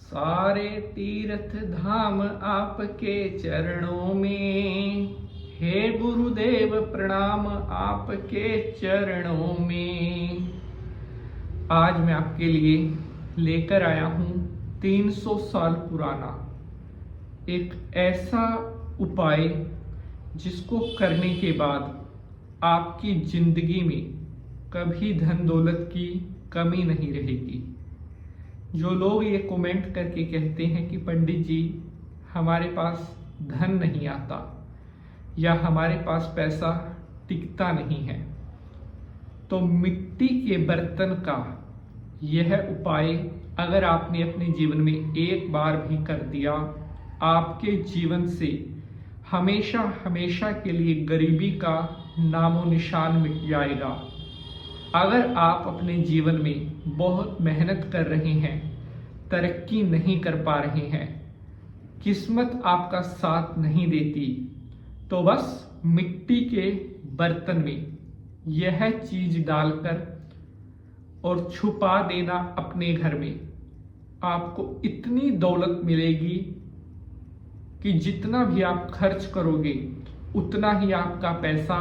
सारे तीर्थ धाम आपके चरणों में, हे गुरुदेव प्रणाम आपके चरणों में। आज मैं आपके लिए लेकर आया हूं 300 साल पुराना एक ऐसा उपाय जिसको करने के बाद आपकी जिंदगी में कभी धन दौलत की कमी नहीं रहेगी। जो लोग ये कमेंट करके कहते हैं कि पंडित जी हमारे पास धन नहीं आता या हमारे पास पैसा टिकता नहीं है, तो मिट्टी के बर्तन का यह उपाय अगर आपने अपने जीवन में एक बार भी कर दिया, आपके जीवन से हमेशा हमेशा के लिए गरीबी का नामो निशान मिट जाएगा। अगर आप अपने जीवन में बहुत मेहनत कर रहे हैं, तरक्की नहीं कर पा रहे हैं, किस्मत आपका साथ नहीं देती, तो बस मिट्टी के बर्तन में यह चीज डालकर और छुपा देना अपने घर में, आपको इतनी दौलत मिलेगी कि जितना भी आप खर्च करोगे उतना ही आपका पैसा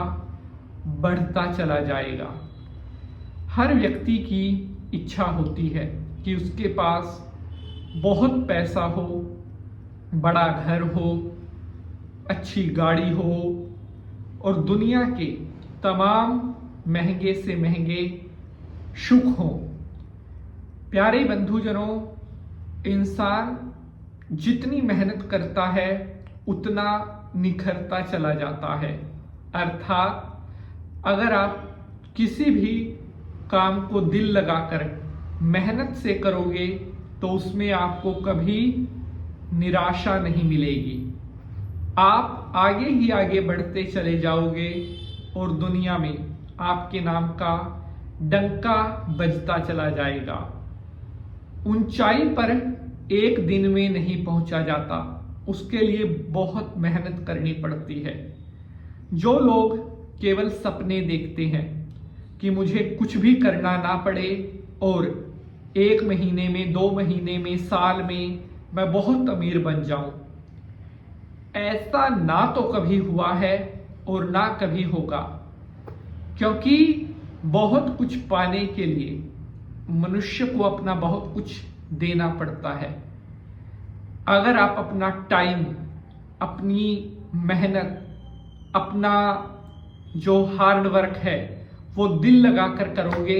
बढ़ता चला जाएगा। हर व्यक्ति की इच्छा होती है कि उसके पास बहुत पैसा हो, बड़ा घर हो, अच्छी गाड़ी हो और दुनिया के तमाम महंगे से महंगे सुख हो। प्यारे बंधुजनों, इंसान जितनी मेहनत करता है उतना निखरता चला जाता है। अर्थात अगर आप किसी भी काम को दिल लगाकर मेहनत से करोगे तो उसमें आपको कभी निराशा नहीं मिलेगी। आप आगे ही आगे बढ़ते चले जाओगे और दुनिया में आपके नाम का डंका बजता चला जाएगा। ऊंचाई पर एक दिन में नहीं पहुंचा जाता, उसके लिए बहुत मेहनत करनी पड़ती है। जो लोग केवल सपने देखते हैं कि मुझे कुछ भी करना ना पड़े और 1 महीने में, 2 महीने में, साल में मैं बहुत अमीर बन जाऊं, ऐसा ना तो कभी हुआ है और ना कभी होगा। क्योंकि बहुत कुछ पाने के लिए मनुष्य को अपना बहुत कुछ देना पड़ता है। अगर आप अपना टाइम, अपनी मेहनत, अपना जो हार्ड वर्क है वो दिल लगाकर करोगे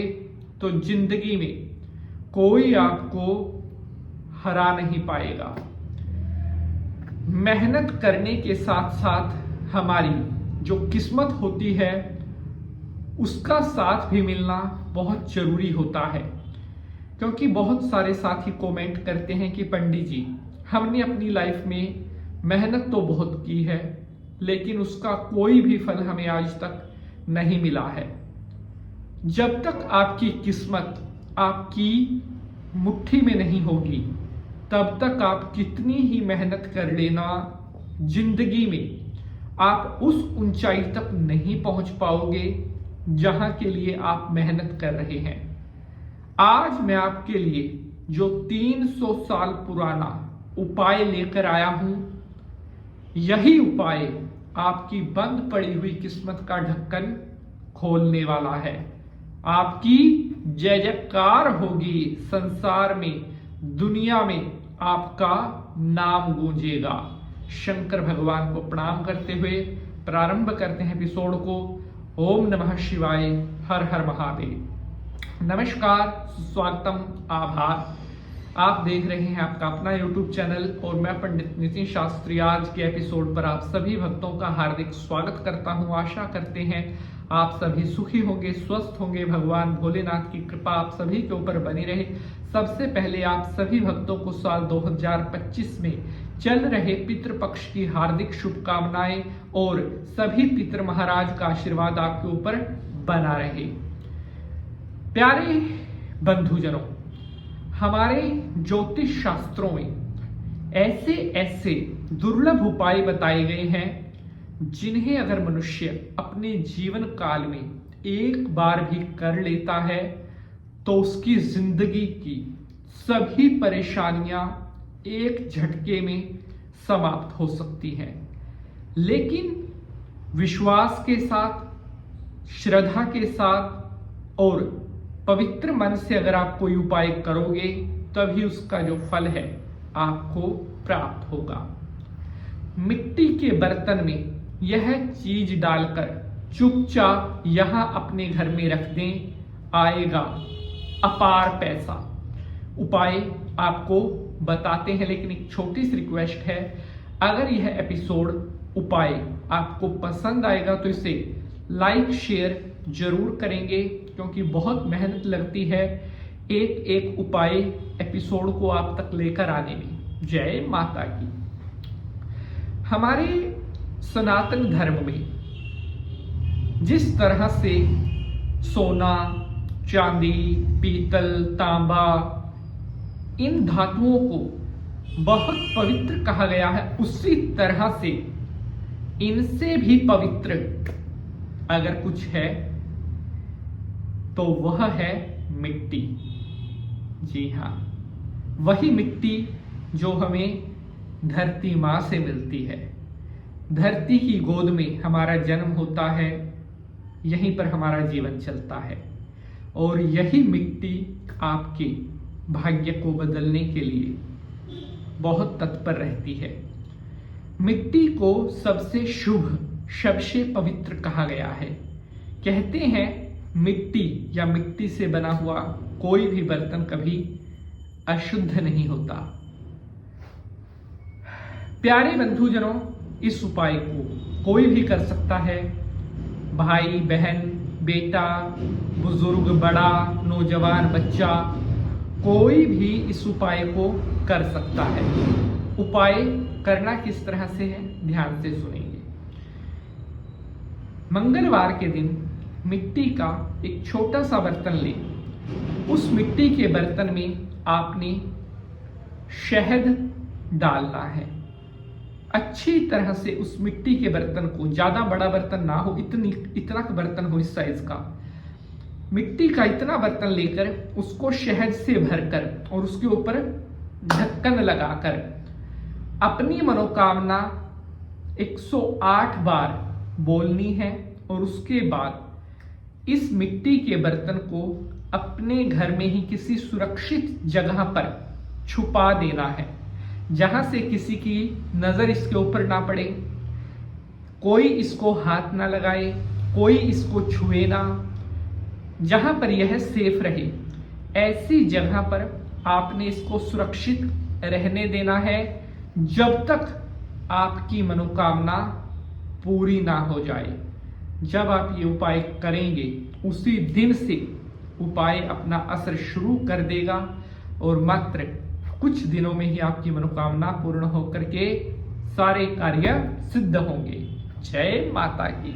तो जिंदगी में कोई आपको हरा नहीं पाएगा। मेहनत करने के साथ साथ हमारी जो किस्मत होती है उसका साथ भी मिलना बहुत जरूरी होता है। क्योंकि बहुत सारे साथी कमेंट करते हैं कि पंडित जी हमने अपनी लाइफ में मेहनत तो बहुत की है लेकिन उसका कोई भी फल हमें आज तक नहीं मिला है। जब तक आपकी किस्मत आपकी मुट्ठी में नहीं होगी तब तक आप कितनी ही मेहनत कर लेना, जिंदगी में आप उस ऊंचाई तक नहीं पहुंच पाओगे जहां के लिए आप मेहनत कर रहे हैं। आज मैं आपके लिए जो 300 साल पुराना उपाय लेकर आया हूं, यही उपाय आपकी बंद पड़ी हुई किस्मत का ढक्कन खोलने वाला है। आपकी जय जयकार होगी, संसार में, दुनिया में आपका नाम गूंजेगा। शंकर भगवान को प्रणाम करते हुए प्रारंभ करते हैं एपिसोड को। ओम नमः शिवाय, हर हर महादेव। नमस्कार, स्वागतम, आभार। आप देख रहे हैं आपका अपना YouTube चैनल और मैं पंडित नितिन शास्त्री। आज के एपिसोड पर आप सभी भक्तों का हार्दिक स्वागत करता हूं। आशा करते हैं आप सभी सुखी होंगे, स्वस्थ होंगे। भगवान भोलेनाथ की कृपा आप सभी के ऊपर बनी रहे। सबसे पहले आप सभी भक्तों को साल 2025 में चल रहे पितृपक्ष की हार्दिक शुभकामनाएं और सभी पितृ महाराज का आशीर्वाद आपके ऊपर बना रहे। प्यारे बंधुजनों, हमारे ज्योतिष शास्त्रों में ऐसे ऐसे दुर्लभ उपाय बताए गए हैं जिन्हें अगर मनुष्य अपने जीवन काल में एक बार भी कर लेता है तो उसकी जिंदगी की सभी परेशानियां एक झटके में समाप्त हो सकती हैं। लेकिन विश्वास के साथ, श्रद्धा के साथ और पवित्र मन से अगर आप कोई उपाय करोगे तभी उसका जो फल है आपको प्राप्त होगा। मिट्टी के बर्तन में यह चीज डालकर चुपचाप यहां अपने घर में रख दें, आएगा अपार पैसा। उपाय आपको बताते हैं, लेकिन एक छोटी सी रिक्वेस्ट है, अगर यह एपिसोड उपाय आपको पसंद आएगा तो इसे लाइक शेयर जरूर करेंगे, क्योंकि बहुत मेहनत लगती है एक एक उपाय एपिसोड को आप तक लेकर आने में। जय माता की। हमारे सनातन धर्म में जिस तरह से सोना, चांदी, पीतल, तांबा इन धातुओं को बहुत पवित्र कहा गया है, उसी तरह से इनसे भी पवित्र अगर कुछ है तो वह है मिट्टी। जी हाँ, वही मिट्टी जो हमें धरती माँ से मिलती है। धरती की गोद में हमारा जन्म होता है, यहीं पर हमारा जीवन चलता है, और यही मिट्टी आपके भाग्य को बदलने के लिए बहुत तत्पर रहती है। मिट्टी को सबसे शुभ, सबसे पवित्र कहा गया है। कहते हैं मिट्टी या मिट्टी से बना हुआ कोई भी बर्तन कभी अशुद्ध नहीं होता। प्यारे बंधुजनों, इस उपाय को कोई भी कर सकता है, भाई, बहन, बेटा, बुजुर्ग, बड़ा, नौजवान, बच्चा, कोई भी इस उपाय को कर सकता है। उपाय करना किस तरह से है, ध्यान से सुनेंगे। मंगलवार के दिन मिट्टी का एक छोटा सा बर्तन लें। उस मिट्टी के बर्तन में आपने शहद डालना है। अच्छी तरह से उस मिट्टी के बर्तन को, ज्यादा बड़ा बर्तन ना हो, इतना बर्तन हो इस साइज का, मिट्टी का इतना बर्तन लेकर उसको शहद से भरकर और उसके ऊपर ढक्कन लगाकर अपनी मनोकामना 108 बार बोलनी है, और उसके बाद इस मिट्टी के बर्तन को अपने घर में ही किसी सुरक्षित जगह पर छुपा देना है, जहां से किसी की नजर इसके ऊपर ना पड़े, कोई इसको हाथ ना लगाए, कोई इसको छुए ना, जहां पर यह सेफ रहे, ऐसी जगह पर आपने इसको सुरक्षित रहने देना है जब तक आपकी मनोकामना पूरी ना हो जाए। जब आप ये उपाय करेंगे उसी दिन से उपाय अपना असर शुरू कर देगा, और मात्र कुछ दिनों में ही आपकी मनोकामना पूर्ण होकर के सारे कार्य सिद्ध होंगे। जय माता की।